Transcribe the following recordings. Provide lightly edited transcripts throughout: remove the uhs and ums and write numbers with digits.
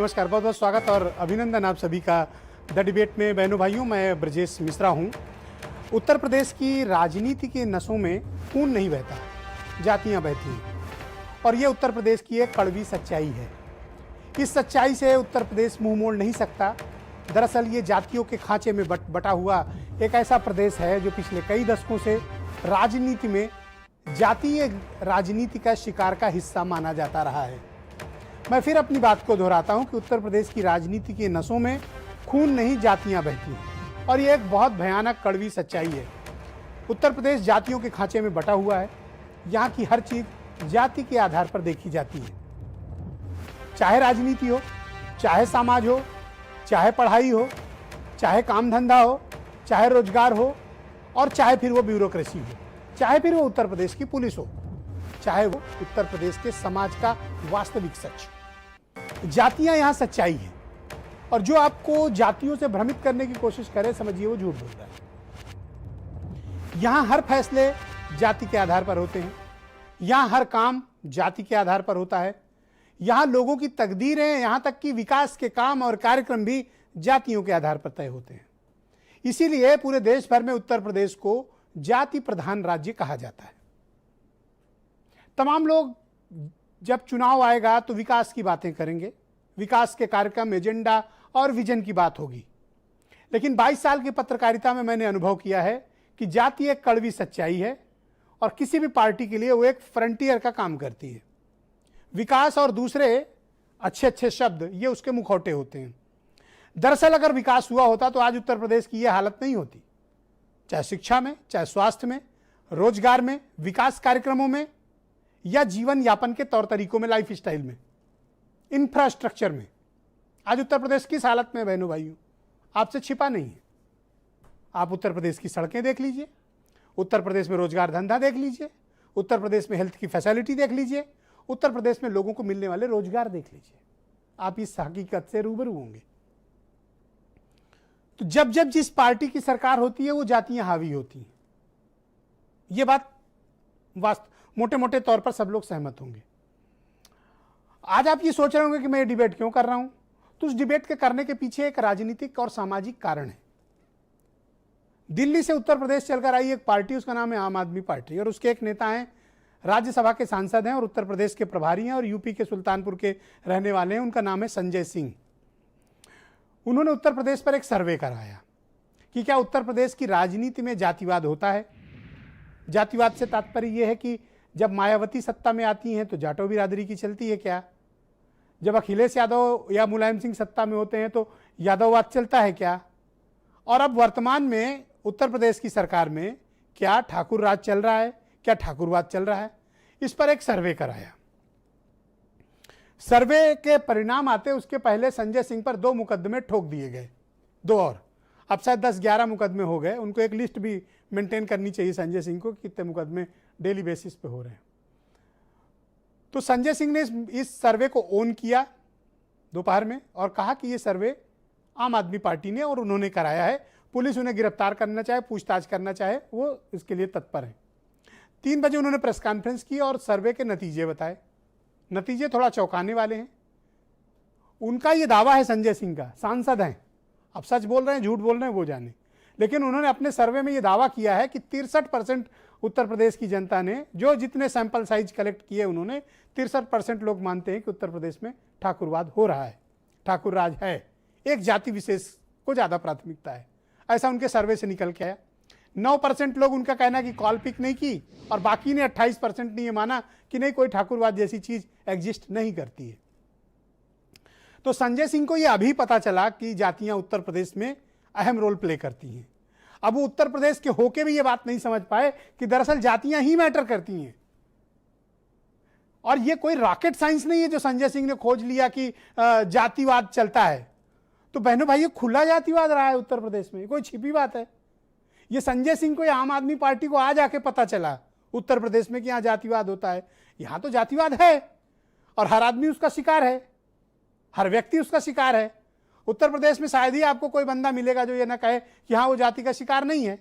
नमस्कार, बहुत बहुत स्वागत और अभिनंदन आप सभी का द डिबेट में। बहनों भाइयों, मैं ब्रजेश मिश्रा हूं। उत्तर प्रदेश की राजनीति के नसों में खून नहीं बहता, जातियां बहती हैं और ये उत्तर प्रदेश की एक कड़वी सच्चाई है। इस सच्चाई से उत्तर प्रदेश मुंह मोड़ नहीं सकता। दरअसल ये जातियों के खांचे में बटा हुआ एक ऐसा प्रदेश है जो पिछले कई दशकों से राजनीति में जातीय राजनीति का शिकार का हिस्सा माना जाता रहा है। मैं फिर अपनी बात को दोहराता हूं कि उत्तर प्रदेश की राजनीति के नसों में खून नहीं, जातियां बहती हैं और ये एक बहुत भयानक कड़वी सच्चाई है। उत्तर प्रदेश जातियों के खांचे में बटा हुआ है। यहाँ की हर चीज जाति के आधार पर देखी जाती है, चाहे राजनीति हो, चाहे समाज हो, चाहे पढ़ाई हो, चाहे काम धंधा हो, चाहे रोजगार हो और चाहे फिर वो ब्यूरोक्रेसी हो, चाहे फिर वो उत्तर प्रदेश की पुलिस हो, चाहे वो उत्तर प्रदेश के समाज का वास्तविक सच। जातियां यहां सच्चाई है और जो आपको जातियों से भ्रमित करने की कोशिश करे, समझिए वो झूठ बोल रहा है। यहां हर फैसले जाति के आधार पर होते हैं, यहां हर काम जाति के आधार पर होता है, यहां लोगों की तकदीरें, यहां तक कि विकास के काम और कार्यक्रम भी जातियों के आधार पर तय होते हैं। इसीलिए पूरे देश भर में उत्तर प्रदेश को जाति प्रधान राज्य कहा जाता है। तमाम लोग जब चुनाव आएगा तो विकास की बातें करेंगे, विकास के कार्यक्रम, एजेंडा और विजन की बात होगी। लेकिन 22 साल की पत्रकारिता में मैंने अनुभव किया है कि जाति एक कड़वी सच्चाई है और किसी भी पार्टी के लिए वो एक फ्रंटियर का काम करती है। विकास और दूसरे अच्छे अच्छे शब्द ये उसके मुखौटे होते हैं। दरअसल अगर विकास हुआ होता तो आज उत्तर प्रदेश की यह हालत नहीं होती, चाहे शिक्षा में, चाहे स्वास्थ्य में, रोजगार में, विकास कार्यक्रमों में या जीवन यापन के तौर तरीकों में, लाइफ स्टाइल में, इंफ्रास्ट्रक्चर में। आज उत्तर प्रदेश किस हालत में, बहनों भाइयों, आपसे छिपा नहीं है। आप उत्तर प्रदेश की सड़कें देख लीजिए, उत्तर प्रदेश में रोजगार धंधा देख लीजिए, उत्तर प्रदेश में हेल्थ की फैसिलिटी देख लीजिए, उत्तर प्रदेश में लोगों को मिलने वाले रोजगार देख लीजिए। आप इस हकीकत से रूबरू होंगे। तो जब जब जिस पार्टी की सरकार होती है वो जातियां हावी होती हैं। ये बात मोटे मोटे तौर पर सब लोग सहमत होंगे। आज आप ये सोच रहे होंगे कि मैं ये डिबेट क्यों कर रहा हूं, तो उस डिबेट के करने के पीछे एक राजनीतिक और सामाजिक कारण है। दिल्ली से उत्तर प्रदेश चलकर आई एक पार्टी, उसका नाम है आम आदमी पार्टी और उसके एक नेता हैं, राज्यसभा के सांसद हैं और उत्तर प्रदेश के प्रभारी हैं और यूपी के सुल्तानपुर के रहने वाले हैं। उनका नाम है संजय सिंह। उन्होंने उत्तर प्रदेश पर एक सर्वे कराया कि क्या उत्तर प्रदेश की राजनीति में जातिवाद होता है। जातिवाद से तात्पर्य यह है कि जब मायावती सत्ता में आती हैं तो जाटो बिरादरी की चलती है क्या, जब अखिलेश यादव या मुलायम सिंह सत्ता में होते हैं तो यादववाद चलता है क्या, और अब वर्तमान में उत्तर प्रदेश की सरकार में क्या ठाकुर राज चल रहा है, क्या ठाकुरवाद चल रहा है। इस पर एक सर्वे कराया। सर्वे के परिणाम आते उसके पहले संजय सिंह पर 2 मुकदमे ठोक दिए गए, 2 और अब शायद 10-11 मुकदमे हो गए। उनको एक लिस्ट भी मेंटेन करनी चाहिए संजय सिंह को, कितने मुकदमे डेली बेसिस पे हो रहे हैं। तो संजय सिंह ने इस सर्वे को ओन किया दोपहर में और कहा कि ये सर्वे आम आदमी पार्टी ने और उन्होंने कराया है। पुलिस उन्हें गिरफ्तार करना चाहे, पूछताछ करना चाहे, वो इसके लिए तत्पर है। 3 बजे उन्होंने प्रेस कॉन्फ्रेंस की और सर्वे के नतीजे बताए। नतीजे थोड़ा चौंकाने वाले हैं। उनका ये दावा है, संजय सिंह का, सांसद हैं, अब सच बोल रहे हैं झूठ बोल रहे हैं वो जाने, लेकिन उन्होंने अपने सर्वे में ये दावा किया है कि 63% उत्तर प्रदेश की जनता ने, जो जितने सैंपल साइज कलेक्ट किए उन्होंने, 63% लोग मानते हैं कि उत्तर प्रदेश में ठाकुरवाद हो रहा है, ठाकुर राज है, एक जाति विशेष को ज़्यादा प्राथमिकता है। ऐसा उनके सर्वे से निकल के आया। 9% लोग, उनका कहना कि कॉल पिक नहीं की और बाकी ने 28% ने ये माना कि नहीं, कोई ठाकुरवाद जैसी चीज एग्जिस्ट नहीं करती है। तो संजय सिंह को ये अभी पता चला कि जातियां उत्तर प्रदेश में अहम रोल प्ले करती हैं। अब वो उत्तर प्रदेश के होके भी ये बात नहीं समझ पाए कि दरअसल जातियां ही मैटर करती हैं। और ये कोई रॉकेट साइंस नहीं है जो संजय सिंह ने खोज लिया कि जातिवाद चलता है। तो बहनों भाई, ये खुला जातिवाद रहा है उत्तर प्रदेश में, कोई छिपी बात है। ये संजय सिंह को या आम आदमी पार्टी को आज आके पता चला उत्तर प्रदेश में कि यहां जातिवाद होता है। यहां तो जातिवाद है और हर आदमी उसका शिकार है, हर व्यक्ति उसका शिकार है। उत्तर प्रदेश में शायद ही आपको कोई बंदा मिलेगा जो ये ना कहे कि हाँ वो जाति का शिकार नहीं है।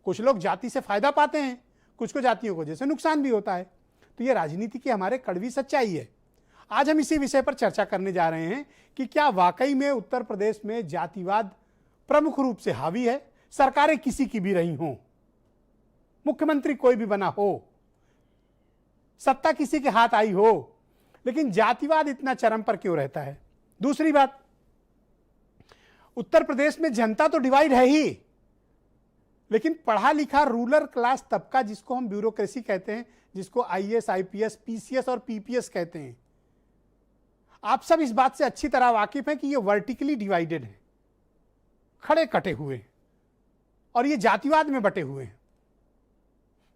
कुछ लोग जाति से फायदा पाते हैं, कुछ को जातियों को जैसे नुकसान भी होता है। तो ये राजनीति की हमारे कड़वी सच्चाई है। आज हम इसी विषय पर चर्चा करने जा रहे हैं कि क्या वाकई में उत्तर प्रदेश में जातिवाद प्रमुख रूप से हावी है, सरकारें किसी की भी रही हों, मुख्यमंत्री कोई भी बना हो, सत्ता किसी के हाथ आई हो, लेकिन जातिवाद इतना चरम पर क्यों रहता है। दूसरी बात, उत्तर प्रदेश में जनता तो डिवाइड है ही, लेकिन पढ़ा लिखा रूरल क्लास तबका, जिसको हम ब्यूरोक्रेसी कहते हैं, जिसको आईएएस, आईपीएस, पीसीएस और पीपीएस कहते हैं, आप सब इस बात से अच्छी तरह वाकिफ हैं कि ये वर्टिकली डिवाइडेड है, खड़े कटे हुए हैं और ये जातिवाद में बटे हुए हैं।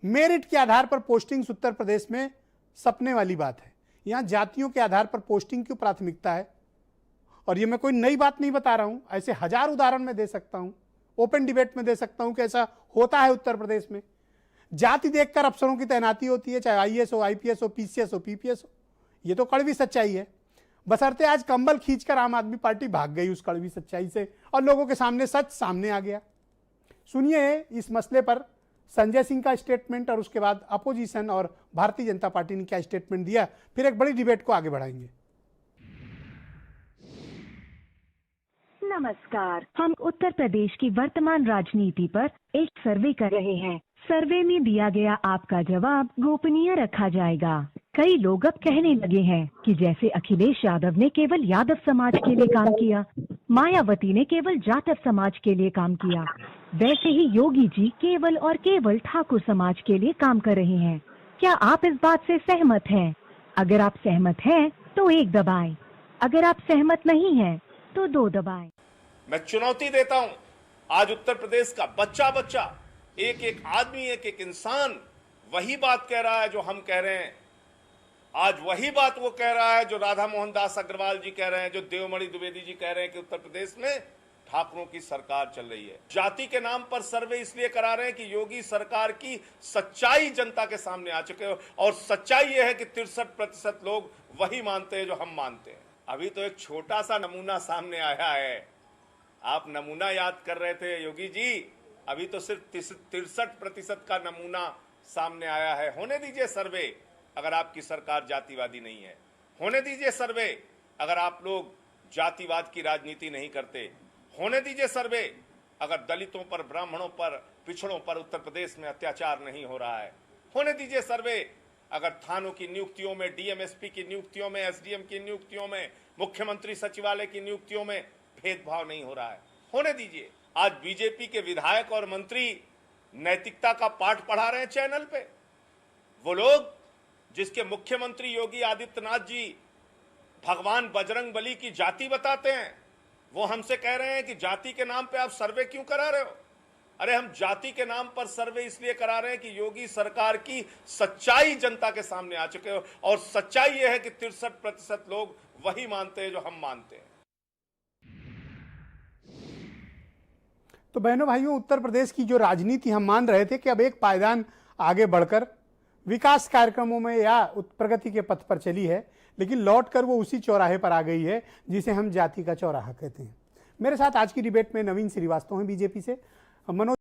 मेरिट के आधार पर पोस्टिंग्स उत्तर प्रदेश में सपने वाली बात है। यहां जातियों के आधार पर पोस्टिंग की प्राथमिकता है। और ये मैं कोई नई बात नहीं बता रहा हूं, ऐसे हजार उदाहरण मैं दे सकता हूं, ओपन डिबेट में दे सकता हूं कि ऐसा होता है उत्तर प्रदेश में। जाति देखकर अफसरों की तैनाती होती है, चाहे आईएएस हो, आईपीएस हो, पीसीएस हो, पीपीएस हो। ये तो कड़वी सच्चाई है, बशर्ते आज कंबल खींचकर आम आदमी पार्टी भाग गई उस कड़वी सच्चाई से और लोगों के सामने सच सामने आ गया। सुनिए इस मसले पर संजय सिंह का स्टेटमेंट और उसके बाद अपोजिशन और भारतीय जनता पार्टी ने क्या स्टेटमेंट दिया, फिर एक बड़ी डिबेट को आगे बढ़ाएंगे। नमस्कार, हम उत्तर प्रदेश की वर्तमान राजनीति पर एक सर्वे कर रहे हैं। सर्वे में दिया गया आपका जवाब गोपनीय रखा जाएगा। कई लोग अब कहने लगे हैं कि जैसे अखिलेश यादव ने केवल यादव समाज के लिए काम किया, मायावती ने केवल जाटव समाज के लिए काम किया, वैसे ही योगी जी केवल और केवल ठाकुर समाज के लिए काम कर रहे हैं। क्या आप इस बात से सहमत हैं? अगर आप सहमत हैं तो 1 दबाएं, अगर आप सहमत नहीं हैं तो 2 दबाएं। मैं चुनौती देता हूं, आज उत्तर प्रदेश का बच्चा बच्चा, एक एक आदमी, एक एक इंसान वही बात कह रहा है जो हम कह रहे हैं। आज वही बात वो कह रहा है जो राधा मोहन दास अग्रवाल जी कह रहे हैं, जो देवमणि द्विवेदी जी कह रहे हैं कि उत्तर प्रदेश में ठाकुरों की सरकार चल रही है। जाति के नाम पर सर्वे इसलिए करा रहे हैं कि योगी सरकार की सच्चाई जनता के सामने आ चुके हो, और सच्चाई यह है कि 63% लोग वही मानते हैं जो हम मानते हैं। अभी तो एक छोटा सा नमूना सामने आया है। आप नमूना याद कर रहे थे योगी जी, अभी तो सिर्फ 63% का नमूना सामने आया है। होने दीजिए सर्वे अगर आपकी सरकार जातिवादी नहीं है, होने दीजिए सर्वे अगर आप लोग जातिवाद की राजनीति नहीं करते, होने दीजिए सर्वे अगर दलितों पर, ब्राह्मणों पर, पिछड़ों पर उत्तर प्रदेश में अत्याचार नहीं हो रहा है, होने दीजिए सर्वे अगर थानों की नियुक्तियों में, डीएमएसपी की नियुक्तियों में, एसडीएम की नियुक्तियों में, मुख्यमंत्री सचिवालय की नियुक्तियों में भेदभाव नहीं हो रहा है, होने दीजिए। आज बीजेपी के विधायक और मंत्री नैतिकता का पाठ पढ़ा रहे हैं चैनल पे। वो लोग जिसके मुख्यमंत्री योगी आदित्यनाथ जी भगवान बजरंग बली की जाति बताते हैं, वो हमसे कह रहे हैं कि जाति के नाम पे आप सर्वे क्यों करा रहे हो। अरे हम जाति के नाम पर सर्वे इसलिए करा रहे हैं कि योगी सरकार की सच्चाई जनता के सामने आ चुके हो, और सच्चाई यह है कि 63% लोग वही मानते हैं जो हम मानते हैं। तो बहनों भाइयों, उत्तर प्रदेश की जो राजनीति हम मान रहे थे कि अब एक पायदान आगे बढ़कर विकास कार्यक्रमों में या प्रगति के पथ पर चली है, लेकिन लौटकर वो उसी चौराहे पर आ गई है जिसे हम जाति का चौराहा कहते हैं। मेरे साथ आज की डिबेट में नवीन श्रीवास्तव हैं बीजेपी से, मनोज